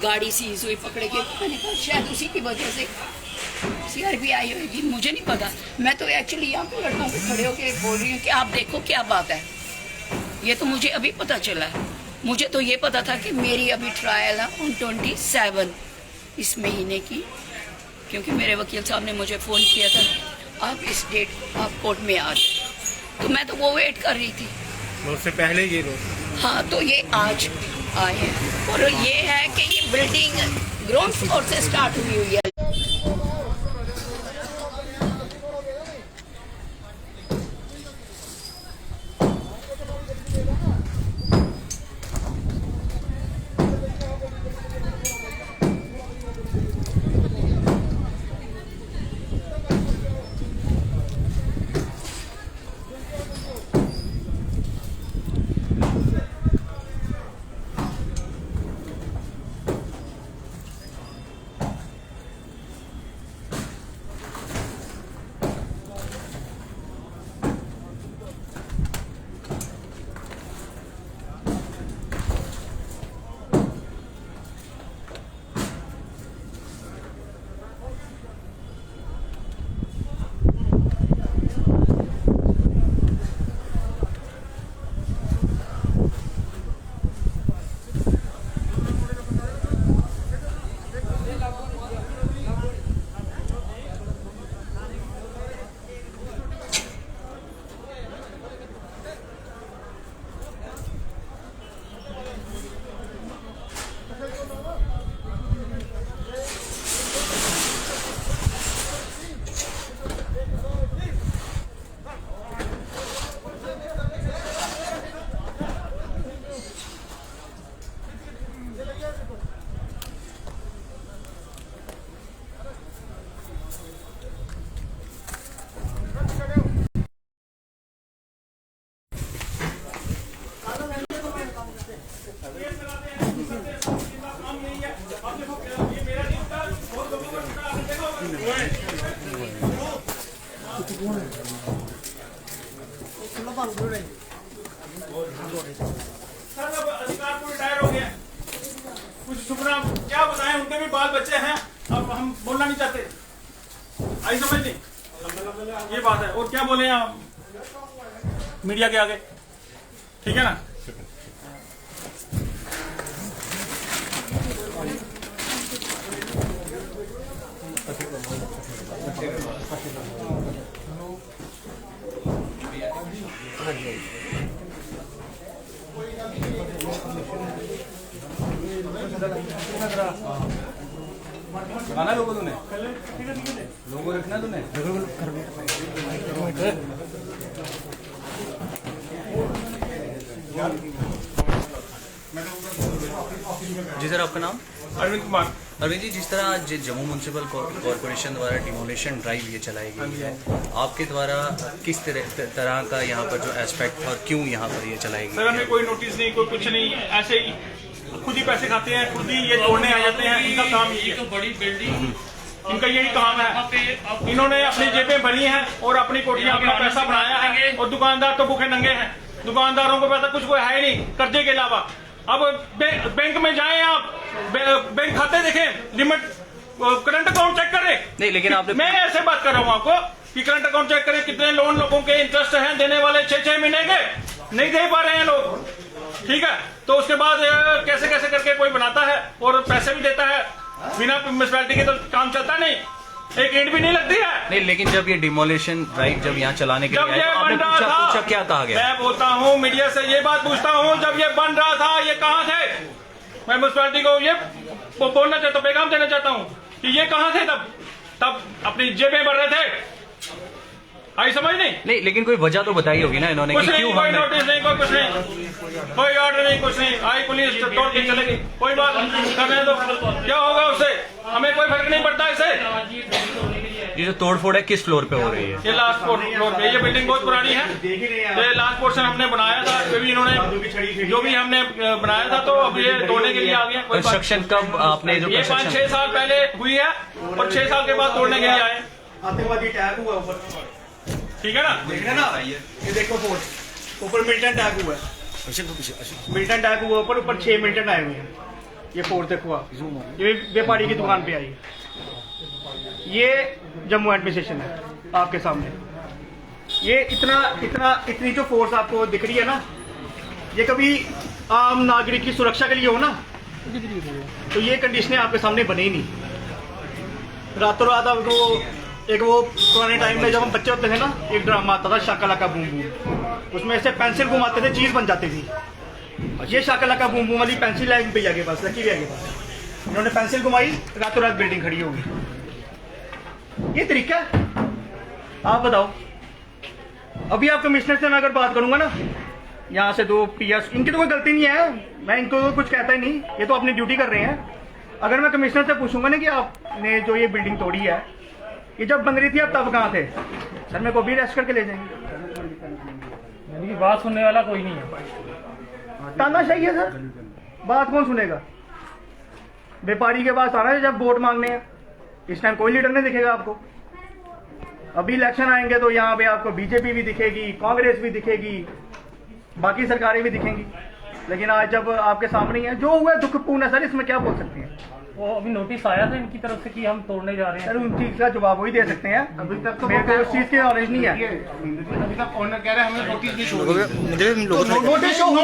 गाड़ी सीज हुई, पकड़े गए, मैंने कहा शायद उसी की वजह से CRP आई होगी, मुझे नहीं पता। मैं तो एक्चुअली यहाँ पे लड़कों पे खड़े होकर बोल रही हूँ कि आप देखो क्या बात है। ये तो मुझे अभी पता चला है। मुझे तो ये पता था कि मेरी अभी ट्रायल है ऑन 27 इस महीने की, क्योंकि मेरे वकील साहब ने मुझे फ़ोन किया था आप इस डेट आप कोर्ट में आ जाए, तो मैं तो वो वेट कर रही थी। उससे पहले ये लोग, हाँ, तो ये आज आए हैं और ये है कि ये बिल्डिंग ग्राउंड फ्लोर से स्टार्ट हुई है। अधिकार को रिटायर हो गया, कुछ सुपना क्या बताएं, उनके भी बाल बच्चे हैं, अब हम बोलना नहीं चाहते। आई समझ नहीं, ये बात है। और क्या बोले आप मीडिया के आगे, ठीक है ना। लगाना लोगों तूने लोगों रखना तूने जी सर, आपका नाम? अरविंद कुमार। अरविंद जी, जिस तरह आज जम्मू म्यूनसिपल कॉरपोरेशन द्वारा डिमोलिशन ड्राइव ये चलाई गई है, आपके द्वारा किस तरह का यहाँ पर जो एस्पेक्ट और क्यों यहाँ पर ये चलाई गई? सर, हमें कोई नोटिस नहीं, कोई कुछ नहीं, ऐसे ही खुद ही पैसे खाते हैं, खुद ही ये तोड़ने आ जाते हैं। इनका काम यही है, बड़ी बिल्डिंग, इनका यही काम है। इन्होंने अपनी जेबें भरी हैं और अपनी कोठियां अपना पैसा बनाया है, और दुकानदार तो भूखे नंगे हैं। दुकानदारों को पैसा कुछ कोई है ही नहीं कर्जे के अलावा। अब बैंक में जाएं आप, बैंक खाते देखें, लिमिट करंट अकाउंट चेक करें। नहीं, लेकिन आपने, मैं ऐसे बात कर रहा हूँ आपको कि करंट अकाउंट चेक करें, कितने लोन लोगों के इंटरेस्ट हैं देने वाले, 6-6 महीने के नहीं दे पा रहे हैं लोग, ठीक है। तो उसके बाद कैसे कैसे करके कोई बनाता है और पैसे भी देता है, बिना म्युनिसिपैलिटी के तो काम चलता नहीं, एक ईंट भी नहीं लगती है। नहीं, लेकिन जब ये डिमोलिशन ड्राइव जब यहाँ चलाने के लिए आपने पूछा क्या कहा गया? मैं बोलता हूँ मीडिया से ये बात पूछता हूँ, जब ये बन रहा था ये कहाँ थे? मैं म्युनिसिपैलिटी को ये बोलना चाहता हूँ, पैगाम देना चाहता हूँ कि ये कहाँ थे तब अपनी जेबें भर रहे थे। आई समझ नहीं, लेकिन कोई वजह तो बताई होगी ना इन्होंने कि क्यों? कोई नोटिस नहीं, कोई कुछ नहीं, कोई ऑर्डर नहीं, कुछ नहीं। आई पुलिस तोड़ के चलेगी, कोई बात करने दो, क्या होगा उससे, हमें कोई फर्क नहीं पड़ता इससे। ये जो तोड़फोड़ है किस फ्लोर पे हो रही है? ये लास्ट फ्लोर पे, ये बिल्डिंग बहुत पुरानी है, ये लास्ट पोर्शन हमने बनाया था, क्योंकि इन्होंने जो भी हमने बनाया था, तो अब ये तोड़ने के लिए आ गया। कंस्ट्रक्शन कब आपने जो ये 5-6 साल पहले हुई है और 6 साल के बाद तोड़ने के लिए आए। आतंकवादी अटैक हुआ ऊपर, ठीक है ना, देखना ना, ये देखो फोर्ट ऊपर मिलिटेंट अटैक हुआ है, मिलिटेंट अटैक हुआ ऊपर 6 मिलिटेंट आए हुए हैं, ये फोर्स देखो आप, ये व्यापारी की दुकान पे आई है। ये जम्मू एडमिनिस्ट्रेशन है आपके सामने। ये इतनी जो फोर्स आपको दिख रही है ना, ये कभी आम नागरिक की सुरक्षा के लिए हो ना, तो ये कंडीशनें आपके सामने बने ही नहीं। रातों रात आपको एक वो पुराने टाइम में जब हम बच्चे होते थे ना, एक ड्रामा आता था शाकालाका बूम बूम, उसमें ऐसे पेंसिल घुमाते थे, चीज बन जाती थी। ये शाकालाका बूम बूम वाली पेंसिल है भैया के पास, लकी भैया के पास। इन्होंने पेंसिल घुमाई, रातों रात बिल्डिंग खड़ी होगी। ये तरीका है? आप बताओ। अभी आप कमिश्नर से मैं अगर बात करूंगा ना, यहाँ से 2 PS, इनकी तो कोई गलती नहीं है, मैं इनको तो कुछ कहता ही नहीं, ये तो अपनी ड्यूटी कर रहे हैं। अगर मैं कमिश्नर से पूछूंगा ना कि आपने जो ये बिल्डिंग तोड़ी है, ये जब बन रही थी आप तब कहाँ थे? सर मेरे को भी अरेस्ट करके ले जाएंगे। यानी बात सुनने वाला कोई नहीं है। तानाशाही है सर, बात कौन सुनेगा? व्यापारी के पास आना है जब वोट मांगने हैं, इस टाइम कोई लीडर नहीं दिखेगा आपको। अभी इलेक्शन आएंगे तो यहाँ पे आपको बीजेपी भी दिखेगी, कांग्रेस भी दिखेगी, बाकी सरकारें भी दिखेंगी। लेकिन आज जब आपके सामने ही है, जो हुआ है दुखपूर्ण है सर, इसमें क्या बोल सकते हैं? वो अभी नोटिस आया था इनकी तरफ से कि हम तोड़ने जा रहे हैं। सर उन चीज का जवाब वही दे सकते हैं। अभी तक तो मेरे को उस चीज की नॉलेज नहीं है। अभी तक ऑनर कह रहे हैं हमें नोटिस नहीं शो नोटिस शो हुआ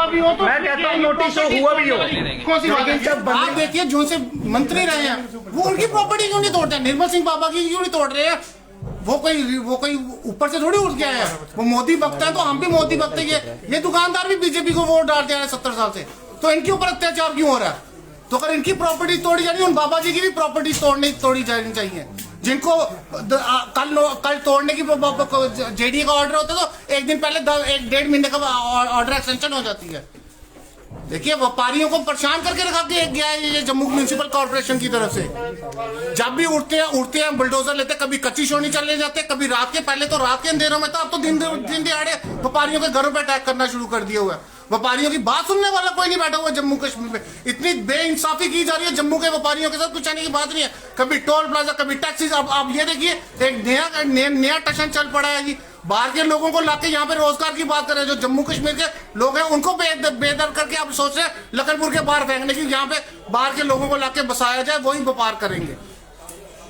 भी हो सर, मैं कहता हूँ नोटिस शो हुआ भी हो। कौन सी बात है? जब आप देखिए जो से मंत्री रहे हैं वो उनकी प्रॉपर्टी क्यों नहीं तोड़ते? निर्मल सिंह बाबा की क्यों नहीं तोड़ रहे हैं? वो कोई ऊपर से थोड़ी उठ गया है, वो मोदी भक्त है तो हम भी मोदी भक्त है। ये दुकानदार भी बीजेपी को वोट डालते हैं 70 साल से, तो इनके ऊपर अत्याचार क्यों हो रहा है? तो अगर इनकी प्रॉपर्टी तोड़ी जानी, उन बाबा जी की भी प्रॉपर्टी तोड़ी जानी चाहिए। जिनको कल तोड़ने की जेडीए का ऑर्डर होता है तो एक दिन पहले 1-1.5 महीने का ऑर्डर एक्सटेंशन हो जाती है। देखिए व्यापारियों को परेशान करके रखा गया है ये जम्मू म्यूनिसिपल कॉर्पोरेशन की तरफ से। जब भी उठते हैं बुलडोजर लेते, कभी कच्ची शोनी चले जाते, कभी रात के, पहले तो रात के अंधेरों में था, अब तो दिन दिहाड़े व्यापारियों के घरों पर अटैक करना शुरू कर दिया हुआ है। व्यापारियों की बात सुनने वाला कोई नहीं बैठा हुआ जम्मू कश्मीर में। इतनी बेइंसाफी की जा रही है जम्मू के व्यापारियों के साथ, कुछ आने की बात नहीं है। कभी टोल प्लाजा, कभी टैक्सीज। अब आप ये देखिए एक नया टशन चल पड़ा है जी। बाहर के लोगों को लाके यहाँ पे रोजगार की बात करें, जो जम्मू कश्मीर के लोग हैं उनको बेदर करके आप सोच रहे हैं लखनपुर के बाहर फेंकने की। यहाँ पे बाहर के लोगों को लाके बसाया जाए, वही व्यापार करेंगे।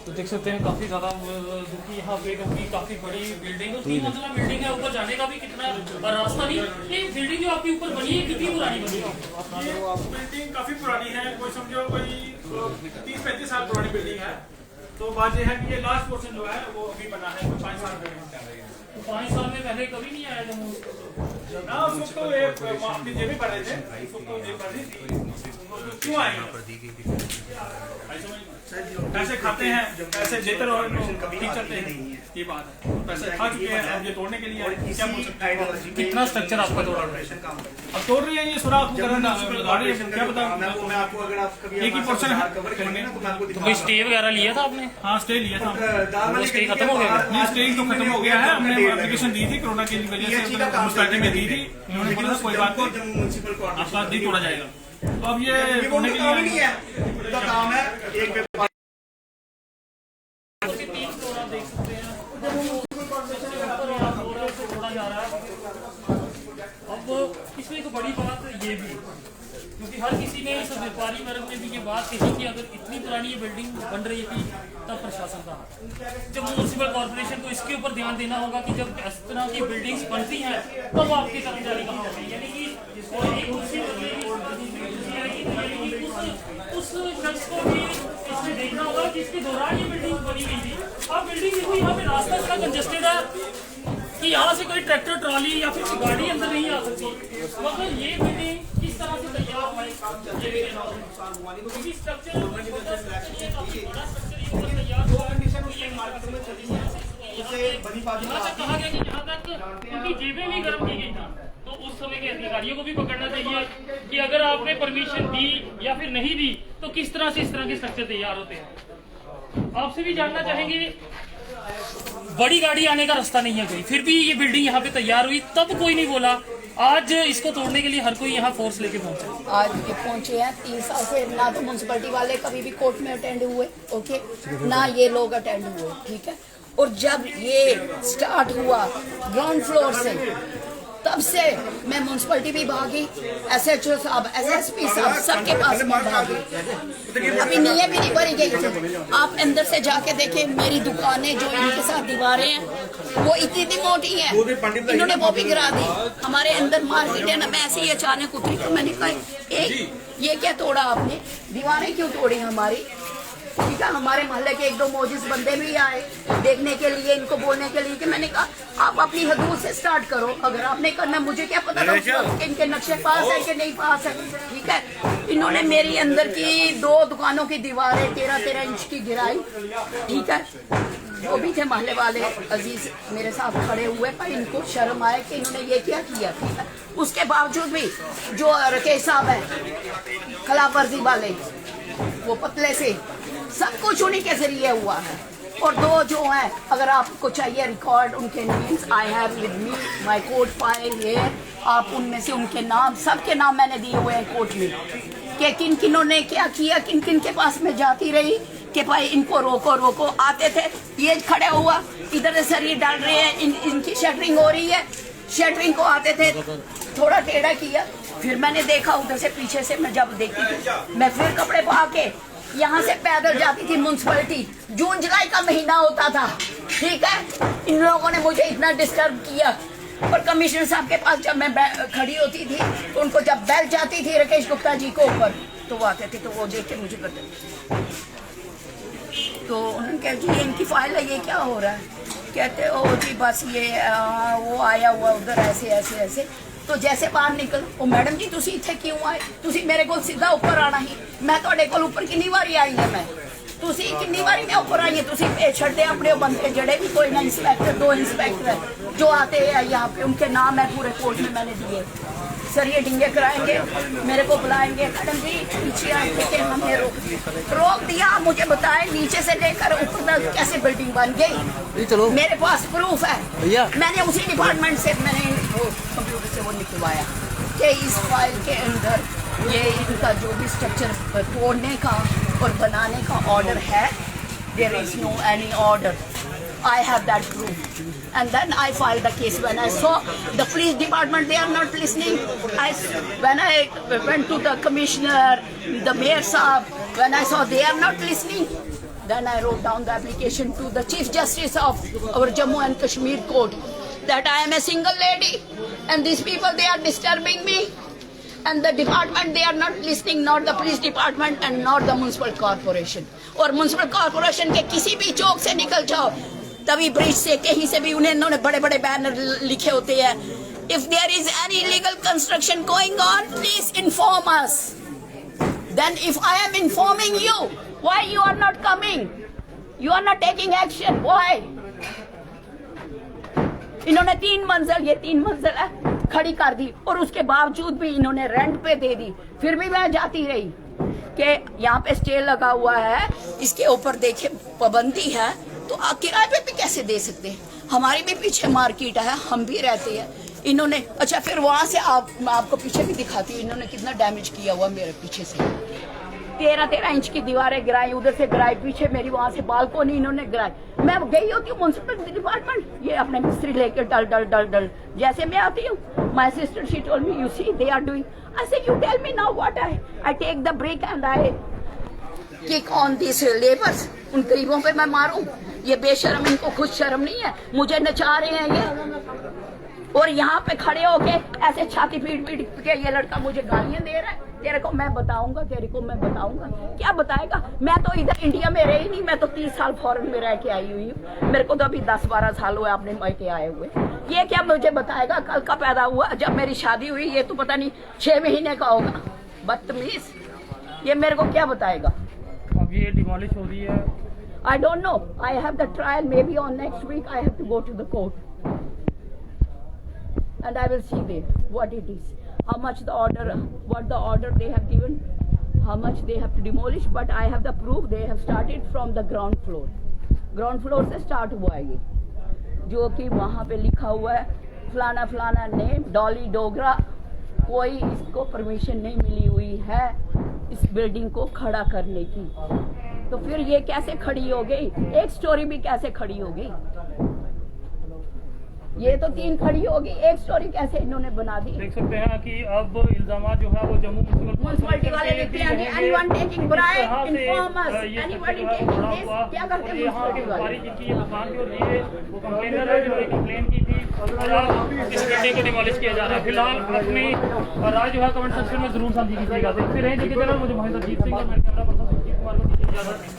तो देख सकते हैं काफी ज्यादा दुखी यहाँ पे, क्योंकि काफी बड़ी बिल्डिंग है, 3 मंजिला बिल्डिंग है, ऊपर जाने का भी कितना रास्ता नहीं। ये बिल्डिंग जो आपके ऊपर बनी है कितनी पुरानी बनी है? बिल्डिंग काफी पुरानी है, कोई समझो कोई 30-35 साल पुरानी बिल्डिंग है। तो बात यह है कि ये लास्ट पोर्शन जो है वो अभी बना है, 5 साल पहले। तो 5 साल में पहले कभी नहीं आया जम्मू? ना उस वक्त तो ये अपनी जेबें भर रहे थे, उस वक्त तो जेब भर रही थी, क्यों आए? पैसे खाते हैं, पैसे देते रहो, ठीक चलते हैं, ये बात है। पैसे खा चुके हैं, अब ये तोड़ने के लिए क्या बोल सकते हैं? कितना स्ट्रक्चर आपका तोड़ा? अब तोड़ रही है ये सुराख क्या पता, एक ही पोर्शन है। तो कोई स्टे वगैरह लिया था आपने? हाँ स्टे लिया था। वो स्टे खत्म हो गया? नहीं स्टे तो खत्म हो गया है, हमने एप्लीकेशन दी थी कोरोना की वजह से, म्यूनसिपैलिटी में दी थी। उन्होंने बोला कोई बात नहीं, आपका नहीं तोड़ा जाएगा। तो अब ये तोड़ने के लिए काम है। एक अब इसमें एक बड़ी बात ये भी, क्योंकि हर किसी ने इस व्यापारी वर्ग ने भी ये बात कही कि अगर इतनी पुरानी ये बिल्डिंग बन रही थी तब प्रशासन का, जब म्यूनसिपल कॉर्पोरेशन को इसके ऊपर ध्यान देना होगा कि जब इस तरह की बिल्डिंग्स बनती हैं तब आपकी कर्मचारी कहाँ होती है। यानी कि एक कुर्सी उस शख्स को भी इसमें देखना होगा जिसके दौरान ये बिल्डिंग बनी गई थी। अब बिल्डिंग देखो, यहाँ पे रास्ता इतना कंजेस्टेड है कि यहाँ से कोई ट्रैक्टर ट्रॉली या फिर गाड़ी अंदर नहीं आ सकती। मगर ये बिल्डिंग किस तरह से तैयार हुई, स्ट्रक्चर तैयार हुआ कहा गया कि यहाँ तक उनकी जेबें भी गर्म की गई थी। तो उस समय के अधिकारियों को भी पकड़ना चाहिए कि अगर आपने परमिशन दी या फिर नहीं दी तो किस तरह से इस तरह के स्ट्रक्चर तैयार होते हैं। आपसे भी जानना चाहेंगे, बड़ी गाड़ी आने का रास्ता नहीं है कोई, फिर भी ये बिल्डिंग यहाँ पे तैयार हुई तब कोई नहीं बोला। आज इसको तोड़ने के लिए हर कोई यहाँ फोर्स लेके पहुंचा। आज ये पहुंचे हैं 3 साल से, ना तो म्यूनसिपैलिटी वाले कभी भी कोर्ट में अटेंड हुए, ओके, ना ये लोग अटेंड हुए, ठीक है। और जब ये स्टार्ट हुआ ग्राउंड फ्लोर से, तब से मैं म्यूनसिपलिटी भी भागी, SHO साहब, SSP साहब, सबके पास मैं भागी। अभी नीयत भी नहीं भरी गई। आप अंदर से जाके देखें, मेरी दुकानें जो इनके साथ दीवारें हैं वो इतनी मोटी हैं, इन्होंने वो भी गिरा दी। हमारे अंदर मार्केट है ना, मैं ऐसे ही अचानक उतरी तो मैंने कहा ये क्या तोड़ा आपने, दीवारें क्यों तोड़ी हमारी? ठीक है, हमारे मोहल्ले के 1-2 मोजिस बंदे भी आए देखने के लिए, इनको बोलने के लिए कि मैंने कहा आप अपनी हदूद से स्टार्ट करो, अगर आपने करना, मुझे क्या पता था कि इनके नक्शे पास है कि नहीं पास है। ठीक है, इन्होंने मेरी अंदर की 2 दुकानों की दीवारें 13-13 इंच की गिराई। ठीक है, जो भी थे मोहल्ले वाले अजीज मेरे साथ खड़े हुए, पर इनको शर्म आए कि इन्होंने ये क्या किया। ठीक है, उसके बावजूद भी जो राकेश साहब है खिलाफ वर्जी वाले, वो पतले से सब कुछ उन्हीं के जरिए हुआ है। और 2 जो हैं, अगर आपको चाहिए रिकॉर्ड उनके names, I have with me my court file here, आप उनमें से उनके नाम, सबके नाम मैंने दिए हुए हैं कोर्ट में कि किन किनों ने क्या किया, किन किन के पास मैं जाती रही कि भाई इनको रोको रोको। आते थे, ये खड़े हुआ इधर से सरिये डाल रहे हैं, इनकी शटरिंग हो रही है, शटरिंग को आते थे थोड़ा टेढ़ा किया, फिर मैंने देखा उधर से पीछे से, मैं जब देखती थी मैं फिर कपड़े पा के यहाँ से पैदल जाती थी म्यूनसिपलिटी। जून जुलाई का महीना होता था। ठीक है, इन लोगों ने मुझे इतना डिस्टर्ब किया। और कमिश्नर साहब के पास जब मैं खड़ी होती थी तो उनको जब बैल जाती थी राकेश गुप्ता जी को ऊपर, तो वो आते थे तो वो देख के मुझे करते थे, तो उन्होंने कहा जी ये इनकी फाइल है, ये क्या हो रहा है? कहते ओ जी बस ये वो आया हुआ उधर ऐसे ऐसे ऐसे। तो जैसे बाहर निकल, ओ मैडम जी तुसी इत्थे क्यों आए? तुसी मेरे को सीधा ऊपर आना ही, मैं तुहाडे कोल ऊपर कितनी बारी आई है, मैं तुसी कितनी बारी मैं ऊपर आई है, तुसी छड्डे अपने बंदे जड़े भी कोई ना, इंस्पेक्टर 2 इंस्पेक्टर जो आते हैं यहाँ पे, उनके नाम है पूरे कोर्ट में मैंने दिए। सर ये डिंगे कराएंगे, मेरे को बुलाएंगे, मैडम जी पीछे आके हमें रोक दिया। मुझे बताएं नीचे से लेकर ऊपर तक कैसे बिल्डिंग बन गई, चलो मेरे पास प्रूफ है। मैंने उसी डिपार्टमेंट से मैंने कंप्यूटर से वो निकलवाया कि इस फाइल के अंदर ये इनका जो भी स्ट्रक्चर तोड़ने का और बनाने का ऑर्डर है, there is no any order, I have that proof. And then I filed the case. When I saw the police department, they are not listening. When I went to the commissioner, the mayor sahab, when I saw they are not listening, then I wrote down the application to the Chief Justice of our Jammu and Kashmir court that I am a single lady and these people, they are disturbing me. And the department, they are not listening, not the police department and not the municipal corporation. और municipal corporation के किसी भी चौक से निकल जाओ, तभी bridge से कहीं से भी उन्होंने बड़े बड़े बैनर लिखे होते हैं, if there is any illegal construction going on, please inform us. Then if I am informing you, why you are not coming? You are not taking action. Why? इन्होंने 3 मंजिल, ये 3 मंजिल है, खड़ी कर दी और उसके बावजूद भी इन्होंने रेंट पे दे दी। फिर भी मैं जाती रही कि यहाँ पे स्टे लगा हुआ है, इसके ऊपर देखे पाबंदी है, तो किराए पे भी कैसे दे सकते हैं? हमारी भी पीछे मार्केट है, हम भी रहते हैं। इन्होंने अच्छा फिर वहाँ से मैं आपको पीछे भी दिखाती हूँ, इन्होंने कितना डैमेज किया हुआ मेरे पीछे से। 13-13 इंच की दीवारें गिराई, उधर से गिराई, पीछे मेरी वहाँ से बालकोनी इन्होंने गिराई। मैं गई होती हूँ म्यूनसिपल डिपार्टमेंट, ये अपने मिस्त्री लेकर डल डल डल डल जैसे मैं आती हूँ, my sister she told me, you see they are doing. I say you tell me now what I take the break and I kick on this labours. उन गरीबों पे मैं मारूं? ये बेशर्म, इनको खुद शर्म नहीं है, मुझे नचा रहे हैं ये। और यहाँ पे खड़े होके ऐसे छाती पीट पीट के ये लड़का मुझे गालियां दे रहा है, तेरे को मैं बताऊंगा, तेरे को मैं बताऊंगा। क्या बताएगा? मैं तो इधर इंडिया में रही नहीं, मैं तो 30 साल फॉरेन में रह के आई हुई हूँ, मेरे को तो अभी 10-12 साल हुए अपने मायके आए हुए। ये क्या मुझे बताएगा? कल का पैदा हुआ, जब मेरी शादी हुई, ये तो पता नहीं 6 महीने का होगा। बदतमीज, ये मेरे को क्या बताएगा? अब ये डिमोलिश हो रही है। I don't know. I have the trial maybe on next week. I have to go to the court, and I will see there what it is, how much the order, what the order they have given, how much they have to demolish. But I have the proof. They have started from the ground floor. Ground floor से start हुआ है ये, जो कि वहाँ पे लिखा हुआ है फलाना फलाना नेम डॉली डोगरा। कोई इसको परमिशन नहीं मिली हुई है इस बिल्डिंग को खड़ा करने की। तो फिर ये कैसे खड़ी हो गई? एक स्टोरी भी कैसे खड़ी हो गई? ये तो 3 खड़ी होगी, एक स्टोरी कैसे इन्होंने बना दी। देख सकते हैं कि अब इल्जाम जो है वो जम्मू म्युनिसिपैलिटी वाले लिखते हैं कि anyone taking bribe inform us, anybody taking this, क्या करते हैं म्युनिसिपैलिटी वाले। जिनकी ये दुकान थी और ये वो कंप्लेनर है जिन्होंने कंप्लेन की थी और अब इस बिल्डिंग को डिमोलिश किया जा रहा है। फिलहाल अपनी राय जो है कमेंट सेक्शन में जरूर साझी कीजिएगा। देखते रहें जी के चैनल, मुझे मोहित अजीत सिंह और मेरे कैमरा पर्सन सुजीत कुमार को दीजिए इजाजत।